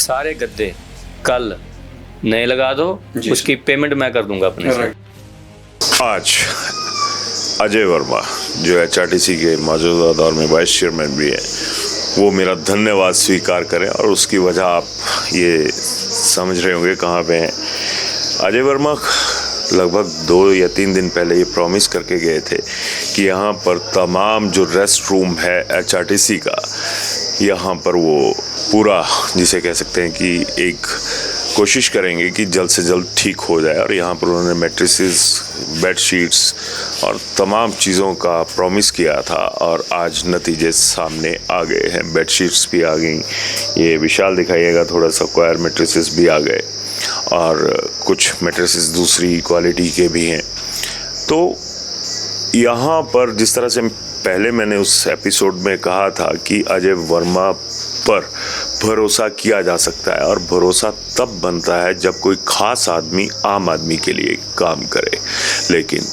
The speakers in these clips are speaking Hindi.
सारे गद्दे कल नए लगा दो, उसकी पेमेंट मैं कर दूंगा अपने से। आज अजय वर्मा जो HRTC के मौजूदा दौर में वाइस चेयरमैन भी है, वो मेरा धन्यवाद स्वीकार करें और उसकी वजह आप ये समझ रहे होंगे कहाँ पे हैं। अजय वर्मा लगभग 2 या 3 दिन पहले ये प्रॉमिस करके गए थे कि यहाँ पर तमाम जो रेस्ट रूम है HRTC का, यहाँ पर वो पूरा जिसे कह सकते हैं कि एक कोशिश करेंगे कि जल्द से जल्द ठीक हो जाए। और यहाँ पर उन्होंने मैट्रिसेस, बेडशीट्स और तमाम चीज़ों का प्रॉमिस किया था और आज नतीजे सामने आ गए हैं। बेडशीट्स भी आ गई, ये विशाल दिखाइएगा, थोड़ा सा स्क्वायर मैट्रिसेस भी आ गए और कुछ मैट्रिसेस दूसरी क्वालिटी के भी हैं। तो यहाँ पर जिस तरह से पहले मैंने उस एपिसोड में कहा था कि अजय वर्मा पर भरोसा किया जा सकता है और भरोसा तब बनता है जब कोई खास आदमी आम आदमी के लिए काम करे। लेकिन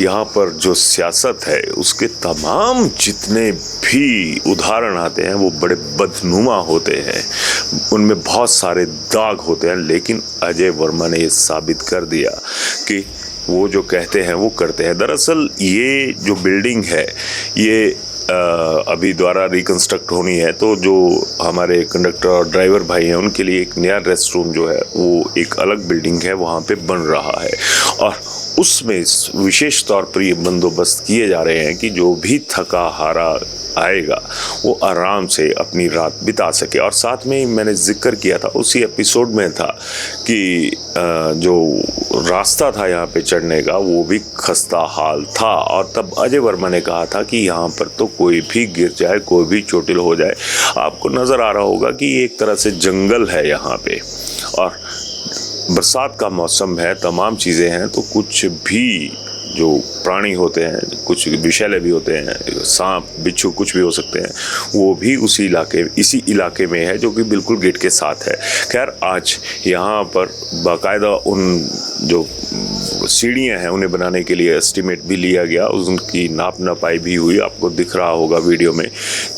यहाँ पर जो सियासत है उसके तमाम जितने भी उदाहरण आते हैं वो बड़े बदनुमा होते हैं, उनमें बहुत सारे दाग होते हैं। लेकिन अजय वर्मा ने ये साबित कर दिया कि वो जो कहते हैं वो करते हैं। दरअसल ये जो बिल्डिंग है ये अभी द्वारा रिकंस्ट्रक्ट होनी है, तो जो हमारे कंडक्टर और ड्राइवर भाई हैं उनके लिए एक नया रेस्ट रूम जो है वो एक अलग बिल्डिंग है वहाँ पे बन रहा है और उसमें विशेष तौर पर ये बंदोबस्त किए जा रहे हैं कि जो भी थका हारा आएगा वो आराम से अपनी रात बिता सके। और साथ में मैंने जिक्र किया था, उसी एपिसोड में था कि जो रास्ता था यहाँ पे चढ़ने का वो भी खस्ता हाल था और तब अजय वर्मा ने कहा था कि यहाँ पर तो कोई भी गिर जाए, कोई भी चोटिल हो जाए। आपको नज़र आ रहा होगा कि ये एक तरह से जंगल है यहाँ पे और बरसात का मौसम है, तमाम चीज़ें हैं, तो कुछ भी जो प्राणी होते हैं, कुछ विषैले भी होते हैं, सांप बिच्छू कुछ भी हो सकते हैं, वो भी इसी इलाके में है जो कि बिल्कुल गेट के साथ है। खैर आज यहाँ पर बाकायदा उन जो सीढ़ियाँ हैं उन्हें बनाने के लिए एस्टीमेट भी लिया गया, उनकी नाप नपाई भी हुई। आपको दिख रहा होगा वीडियो में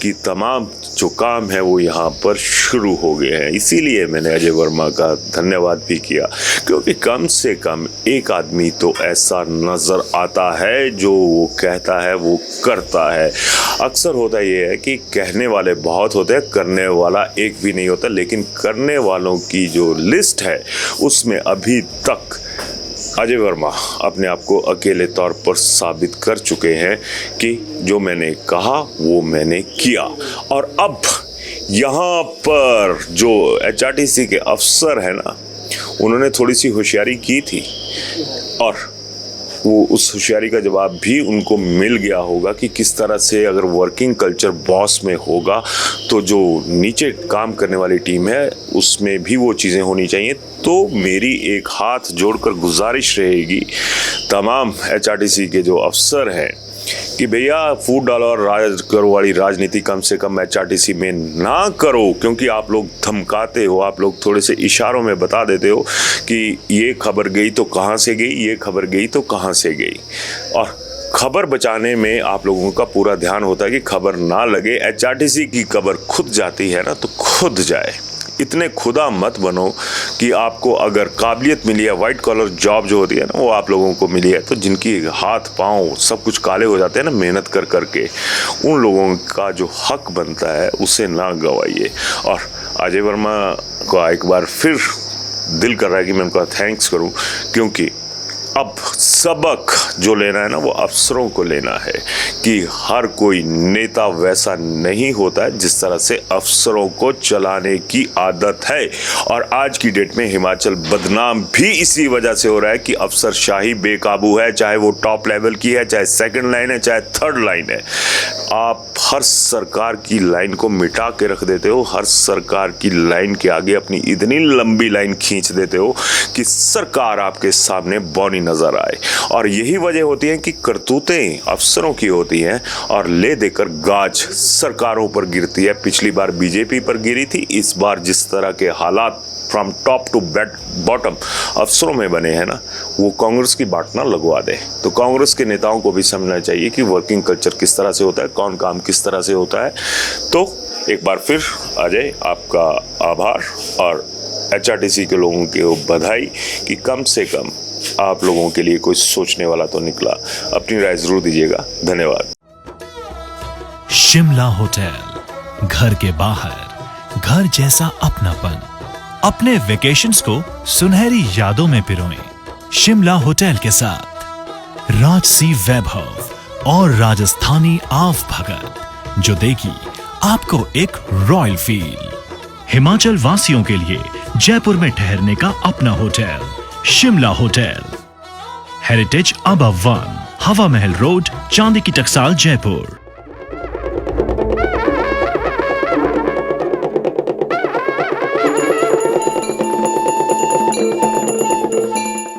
कि तमाम जो काम है वो यहाँ पर शुरू हो गए हैं। इसीलिए मैंने अजय वर्मा का धन्यवाद भी किया क्योंकि कम से कम एक आदमी तो ऐसा नज़र आता है जो वो कहता है वो करता है। अक्सर होता ये है कि कहने वाले बहुत होते हैं, करने वाला एक भी नहीं होता। लेकिन करने वालों की जो लिस्ट है उसमें अभी तक अजय वर्मा अपने आप को अकेले तौर पर साबित कर चुके हैं कि जो मैंने कहा वो मैंने किया। और अब यहाँ पर जो HRTC के अफसर हैं ना, उन्होंने थोड़ी सी होशियारी की थी और वो उस होशियारी का जवाब भी उनको मिल गया होगा कि किस तरह से अगर वर्किंग कल्चर बॉस में होगा तो जो नीचे काम करने वाली टीम है उसमें भी वो चीज़ें होनी चाहिए। तो मेरी एक हाथ जोड़कर गुजारिश रहेगी तमाम HRTC के जो अफसर हैं कि भैया फूट डालो और राज करो वाली राजनीति कम से कम HRTC में ना करो, क्योंकि आप लोग धमकाते हो, आप लोग थोड़े से इशारों में बता देते हो कि ये खबर गई तो कहाँ से गई, ये खबर गई तो कहाँ से गई। और खबर बचाने में आप लोगों का पूरा ध्यान होता है कि खबर ना लगे। HRTC की खबर खुद जाती है ना तो खुद जाए। इतने खुदा मत बनो कि आपको अगर काबिलियत मिली है, वाइट कॉलर जॉब जो होती है ना वो आप लोगों को मिली है, तो जिनकी हाथ पाँव सब कुछ काले हो जाते हैं ना मेहनत कर करके, उन लोगों का जो हक बनता है उसे ना गवाइए। और अजय वर्मा को एक बार फिर दिल कर रहा है कि मैं उनका थैंक्स करूं, क्योंकि अब सबक जो लेना है ना वो अफसरों को लेना है कि हर कोई नेता वैसा नहीं होता है जिस तरह से अफसरों को चलाने की आदत है। और आज की डेट में हिमाचल बदनाम भी इसी वजह से हो रहा है कि अफसरशाही बेकाबू है, चाहे वो टॉप लेवल की है, चाहे सेकंड लाइन है, चाहे थर्ड लाइन है। आप हर सरकार की लाइन को मिटा के रख देते हो, हर सरकार की लाइन के आगे अपनी इतनी लंबी लाइन खींच देते हो कि सरकार आपके सामने बौनी नजर आए। और यही वजह होती है कि करतूतें अफसरों की होती हैं और ले देकर गाज सरकारों पर गिरती है। पिछली बार बीजेपी पर गिरी थी, इस बार जिस तरह के हालात फ्रॉम टॉप टू बॉटम अफसरों में बने हैं ना, वो कांग्रेस की बाट ना लगवा दे। तो कांग्रेस के नेताओं को भी समझना चाहिए कि वर्किंग कल्चर किस तरह से होता है, कौन काम किस तरह से होता है। तो एक बार फिर अजय आपका आभार और HRTC के लोगों को बधाई कि कम से कम आप लोगों के लिए कोई सोचने वाला तो निकला। अपनी राय जरूर दीजिएगा। धन्यवाद। शिमला होटल, घर के बाहर घर जैसा अपनापन। अपने वेकेशंस को सुनहरी यादों में पिरोएं शिमला होटल के साथ। राजसी वैभव और राजस्थानी आव भगत जो देगी आपको एक रॉयल फील। हिमाचल वासियों के लिए जयपुर में ठहरने का अपना hotel Shimla hotel. Heritage above 1, हवा महल रोड, चांदी की टकसाल, जयपुर।